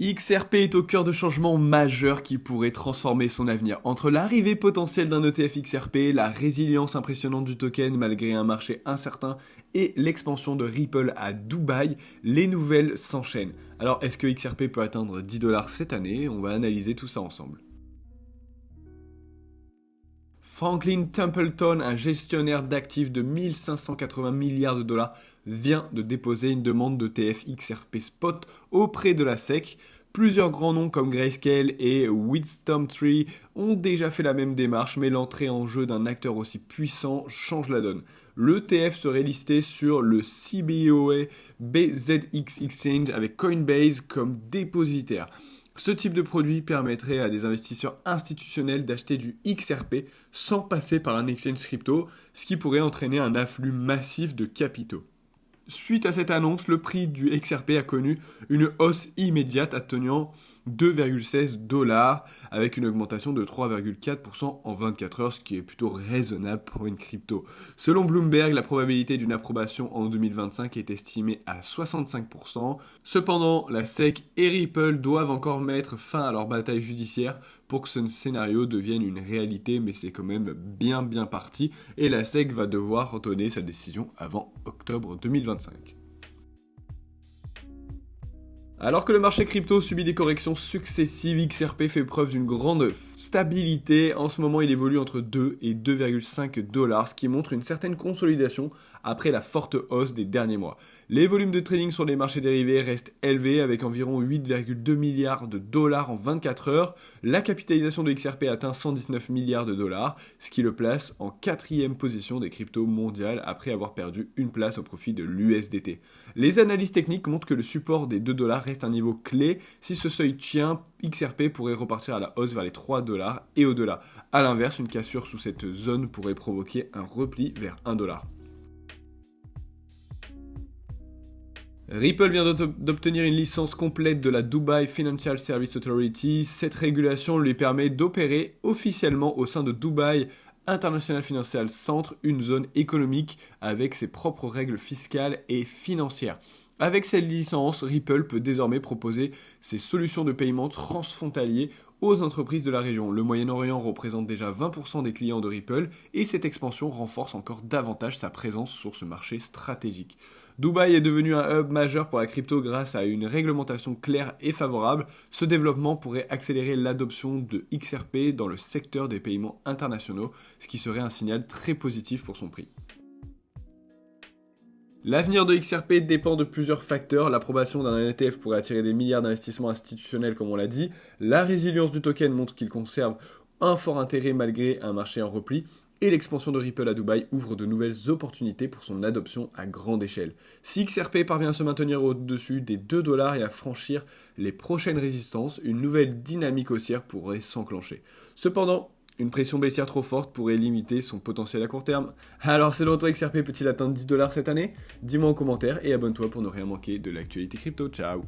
XRP est au cœur de changements majeurs qui pourraient transformer son avenir. Entre l'arrivée potentielle d'un ETF XRP, la résilience impressionnante du token malgré un marché incertain et l'expansion de Ripple à Dubaï, les nouvelles s'enchaînent. Alors est-ce que XRP peut atteindre 10 dollars cette année? On va analyser tout ça ensemble. Franklin Templeton, un gestionnaire d'actifs de 1580 milliards de dollars, vient de déposer une demande d'ETF XRP Spot auprès de la SEC. Plusieurs grands noms comme Grayscale et WisdomTree ont déjà fait la même démarche, mais l'entrée en jeu d'un acteur aussi puissant change la donne. L'ETF serait listé sur le CBOE BZX Exchange avec Coinbase comme dépositaire. Ce type de produit permettrait à des investisseurs institutionnels d'acheter du XRP sans passer par un exchange crypto, ce qui pourrait entraîner un afflux massif de capitaux. Suite à cette annonce, le prix du XRP a connu une hausse immédiate atteignant 2,16 dollars avec une augmentation de 3,4% en 24 heures, ce qui est plutôt raisonnable pour une crypto. Selon Bloomberg, la probabilité d'une approbation en 2025 est estimée à 65%. Cependant, la SEC et Ripple doivent encore mettre fin à leur bataille judiciaire pour que ce scénario devienne une réalité, mais c'est quand même bien parti et la SEC va devoir donner sa décision avant octobre 2025. Alors que le marché crypto subit des corrections successives, XRP fait preuve d'une grande stabilité. En ce moment, il évolue entre 2 et 2,5 dollars, ce qui montre une certaine consolidation après la forte hausse des derniers mois. Les volumes de trading sur les marchés dérivés restent élevés avec environ 8,2 milliards de dollars en 24 heures. La capitalisation de XRP atteint 119 milliards de dollars, ce qui le place en 4e position des cryptos mondiales après avoir perdu une place au profit de l'USDT. Les analyses techniques montrent que le support des 2 dollars reste un niveau clé. Si ce seuil tient, XRP pourrait repartir à la hausse vers les 3 dollars et au-delà. A l'inverse, une cassure sous cette zone pourrait provoquer un repli vers 1 dollar. Ripple vient d'obtenir une licence complète de la Dubai Financial Services Authority. Cette régulation lui permet d'opérer officiellement au sein de Dubai International Financial Centre, une zone économique avec ses propres règles fiscales et financières. Avec cette licence, Ripple peut désormais proposer ses solutions de paiement transfrontaliers aux entreprises de la région. Le Moyen-Orient représente déjà 20% des clients de Ripple et cette expansion renforce encore davantage sa présence sur ce marché stratégique. Dubaï est devenu un hub majeur pour la crypto grâce à une réglementation claire et favorable. Ce développement pourrait accélérer l'adoption de XRP dans le secteur des paiements internationaux, ce qui serait un signal très positif pour son prix. L'avenir de XRP dépend de plusieurs facteurs. L'approbation d'un ETF pourrait attirer des milliards d'investissements institutionnels comme on l'a dit. La résilience du token montre qu'il conserve un fort intérêt malgré un marché en repli. Et l'expansion de Ripple à Dubaï ouvre de nouvelles opportunités pour son adoption à grande échelle. Si XRP parvient à se maintenir au-dessus des 2 dollars et à franchir les prochaines résistances, une nouvelle dynamique haussière pourrait s'enclencher. Cependant, une pression baissière trop forte pourrait limiter son potentiel à court terme. Alors selon toi, XRP peut-il atteindre 10 dollars cette année? Dis-moi en commentaire et abonne-toi pour ne rien manquer de l'actualité crypto. Ciao!